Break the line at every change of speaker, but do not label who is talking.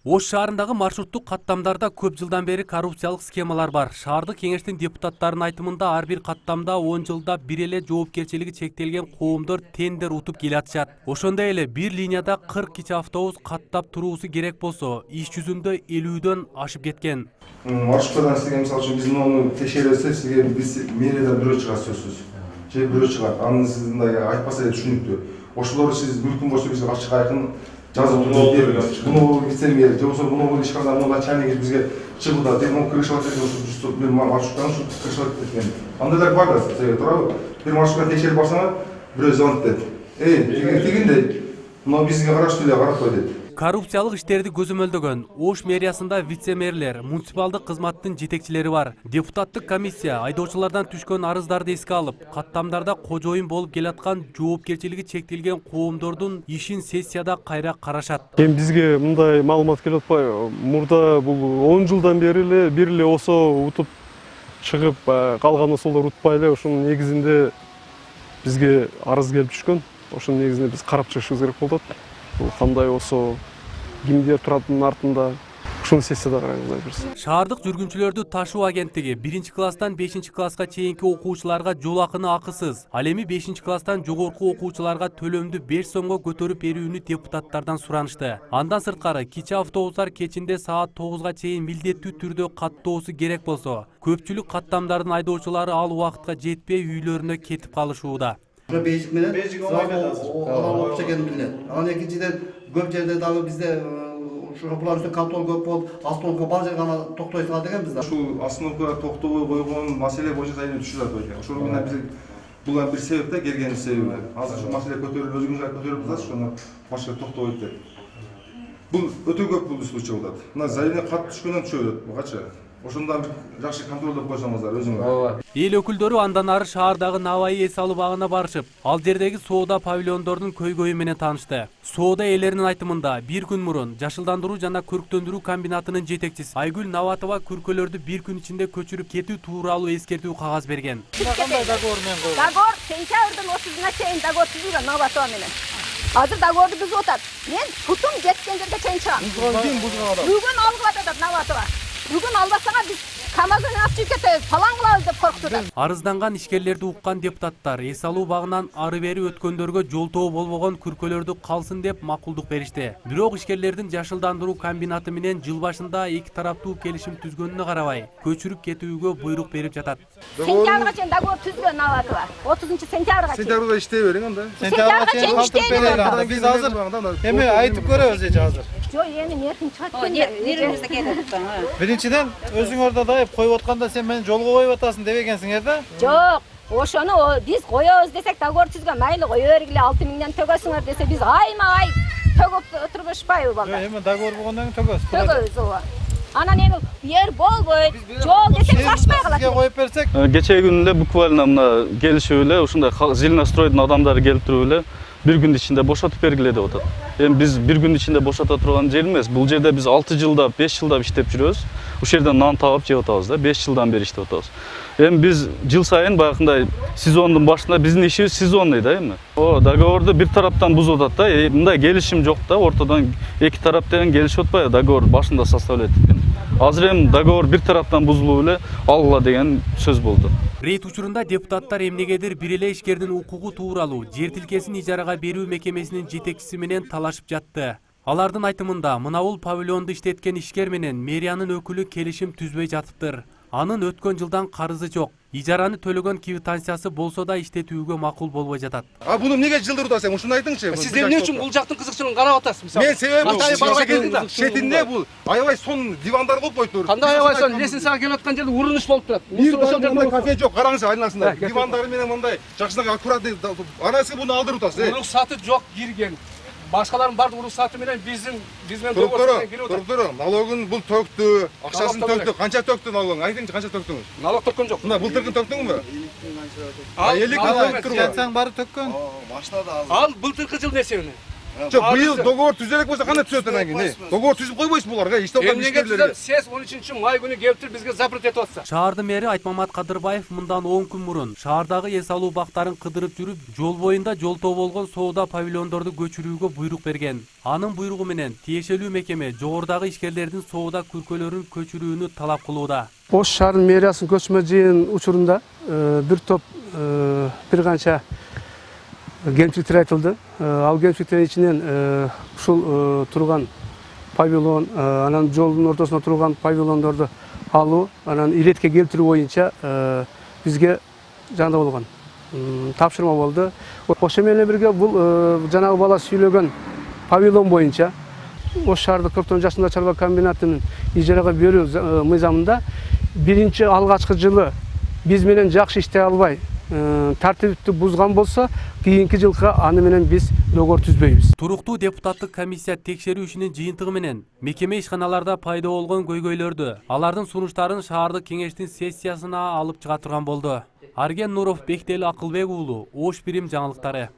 Ош шаарындагы маршруттук каттамдарда көп жылдан бери коррупциялык схемалар бар. Шаардык кеңештин депутаттарынын айтымында ар бир каттамда 10 жылда бир эле жоопкерчилиги чектелген коомдор тендер утуп келатышат. Ошондой эле бир линияда 40 кичи автобус каттап туруусу керек болсо, иш жүзүндө 50дөн ашып кеткен.
Маршруттардан сизге мисалы үчүн биз муну текшерсек, сизге биз мэриядан бирөө чыгат сөзсүз. Же бирөө чыгат. Аны сиз мындай айтпаса эле түшүнүктүү. Ошолор сиз мүмкүн болсо бизге ачык айкын жазып туруп буну вице-мэр же болбосо буну ишкандар муну начальник бизге чыгылда деп могу кыргызчылар ушу бир маршруттан ушу кыргызчылар кеткен. Андайлар бар да, сиз туурабы? Бир маршрутка текшерип барсаңар, бирөө звонуп дейт. Тигиндей, мына бизге караштуу эле карап кой дейт.
Коррупциялык иштерди көзөмөлдөгөн Ош мэриясында вице-мэрлер, муниципалдык кызматтын жетекчилери бар. Депутаттык комиссия айдоочулардан түшкөн арыздарды эске алып, каттамдарда кожоюн болуп келаткан жоопкерчилиги чектелген коомдордун ишин сессияда кайра карашат.
Эми бизге мындай маалымат келип атпайбы? Мурда бул 10 жылдан бери эле бир эле осо утуп чыгып, калган осолор утпай эле ошонун негизинде бизге арыз келип түшкөн. Ошонун негизинде биз карап чыгышыбыз керек болот. Бул кандай осо кимдер туратынын артында ушуну сессияда карайлай берсин.
Шаардык жүргүнчүлөрдү ташуу агенттиги 1-класстан 5-класска чейинки окуучуларга жол акыны акысыз, ал эми 5-класстан жогорку окуучуларга төлөмдү 5 сомго көтөрүп берүүнү депутаттардан суранышты. Андан сырткары кичи автобустар кечинде саат 9га чейин милдеттүү түрдө каттоосу керек болсо, көпчүлүк каттамдардын айдоочулары ал убакытка жетпей үйлөрүнө кетип калышууда.
Beyjik менен алып чекенин билет. Анан экинчиден көп жерде дагы бизде ушул булар үчүн контроль көп болуп, остановка бар жерге гана токтойсуңар деген бизде.
Ушул остановкага токтобой койгон маселе боюнча да түшүп атат экен. Ошол менен биз бул бир себеп да, келген себеби. Азыр ушул маселе көтөрүлүп, өзүңүз көтөрүп атасыз, ошону башка токтобойт деп. Бул өтө көп бул случай болот. Мына заявление кат түшкөндөн түшөт, бугачы. Ошондон жакшы контролдоп койсоңуздар өзүңөр.
Эл өкүлдөрү андан ары шаардагы Наваи эс алуу багына барышып, ал жердеги соода павильондордун көйгөйү менен таанышты. Соода ээлеринин айтымында бир күн мурун жашылдандыруу жана көрктөндүрүү комбинатынын жетекчиси Айгүл Наватова күркөлөрдү бир күн ичинде көчүрүп кетүү тууралуу эскертүү кагаз берген.
Кандай договор менен койгон?
Договор сентябрдын 30-уна чейин договор түзүлгөн Наватова менен. Азыр договорду бузуп атат. Мен путум жеткен жерге чейин чыгам. Бүгүн алып атат Наватова. Бүгүн албасаңар биз КамАЗдан алып кетебиз, фалан кылабыз деп коркутат.
Арызданган ишкерлерди уккан депутаттар эс алуу багынан ары бери өткөндөргө жолтоо болбогон күркөлөрдү калсын деп макулдук беришти. Бирок ишкерлердин жашылдандыруу комбинаты менен жыл башында эки тараптуу келишим түзгөнүнө карабай, көчүрүп кетүүгө буйрук берип жатат.
Сентябрга чейин договор түзгөн Наватова. 30-сентябрга чейин.
Сентябрда иштей бериң анда.
Сентябрга чейин иштей бериң. Биз азыр эми айтып көрөбүз азыр.
Жок, эми эркин чыгат.
Нервибизде кетип.
Биринчиден өзүңөрдө дайып коюп атканда сен мени жолго коюп атасың деп экенсиңер да?
Жок, ошону биз коебуз десек договор түзгөн, майлы кое бергиле 6 миңден төгөсүңөр десе биз айма-ай төгөп отурбашпайбы балдар?
Эми договор болгондон кийин төгөбүз.
Төгөбүз ооба. Анан эми ер болбойт, жол десек ашпай калат.
Сизге коюп берсек,
кечээ күнүндө буквально мына келишип эле ушундай жилностройдун адамдары келип туруп эле бир күн ичинде бошотуп бергиле деп атат. Эми биз бир күн ичинде бошото турган жер эмес. Бул жерде биз 6 жылдап, 5 жылдап иштеп жүрөбүз. Ушул жерден нан табып жеп атабыз да, 5 жылдан бери иштеп атабыз. Эми биз жыл сайын баягындай сезондун башында биздин ишибиз сезонный да эми. Договорду бир тараптан бузуп атат да, мындай келишим жок да, ортодон эки тарап деген келишип атпайбы, договор башында составлять эткен. Азыр эми договор бир тараптан бузулуп эле алгыла деген сөз болду.
Рейд учурунда депутаттар эмнегедир бир эле ишкердин укугу тууралуу жер тилкесин ижарага берүү мекемесинин жетекчиси менен талашып жатты. Алардын айтымында мынабул павильонду иштеткен ишкер менен мэриянын өкүлү келишим түзбөй жатыптыр. Анын өткөн жылдан карызы жок. Ижараны төлөгөн квитанциясы болсо да иштетүүгө макул болбой жатат.
Буну эмнеге жылдырып атасың? Ушуну айтыңчы.
Сиз эмне үчүн бул жактын кызыкчылыгын карап атасыз?
Мен себеби шетинде бул аябай сон дивандар коюп коюптур.
Кандай аябай сон? Лестницага келип аткан жерде урыныш болуп турат.
Мындай кафе жок, караңыз айналасында. Дивандары менен мындай жакшынаак аккуратный. Анасы буну алдырып атасыз.
Уруксаты жок кирген. Башкалардын баардык уруксаты менен биздин
договор налогун бул төктү, акчасын төктү. Канча төктү налогун? Айтыңчы, канча төктүңүз?
Налог төккөн жок.
Мына былтыркын төктүңүзбү?
Ал
айтсаң баары төккөн.
Ал былтыркы жыл нерсе менен.
Быйыл договор түзелек болса кандай түзөт анан кийин? Договор түзүп койбойсузбу буларга? Иштеп
Эмнеге түзөт? Сез 13 май күнү келиптир бизге запрет этип атса.
Шаардын мэри Айтмамат Кадырбаев мындан 10 күн мурун шаардагы эс алуу бактарын кыдырып жүрүп, жол боюнда жолтоо болгон соода павильондорду көчүрүүгө буйрук берген. Анын буйругу менен тиешелүү мекеме жогорудагы ишкерлердин соода күркөлөрүн көчүрүүнү талап кылууда.
Ош шаарынын мэриясынын көчмө жыйын учурунда бир топ бир канча кемчиликтер айтылды. Ал кемчиликтердин ичинен ушул турган павильон, анан жолдун ортосунда турган павильондорду алуу, анан иретке келтирүү боюнча бизге жанда болгон тапшырма болду. Ошо менен бирге бул жанагы бала сүйлөгөн павильон боюнча Ош шаардык 40 жашында чарба комбинатынын ижарага берүү мыйзамында биринчи алгачкы жылы биз менен жакшы иштей албай тартипти бузган болсо, кийинки жылга аны менен биз договор түзбөйбүз.
Туруктуу депутаттык комиссия текшерүү ишинин жыйынтыгы менен мекеме ишканаларда пайда болгон көйгөйлөрдү, алардын сунуштарын шаардык кеңештин сессиясына алып чыга турган болду. Арген Нуров, Бектели Акылбек уулу, Ош Бирим жаңылыктары.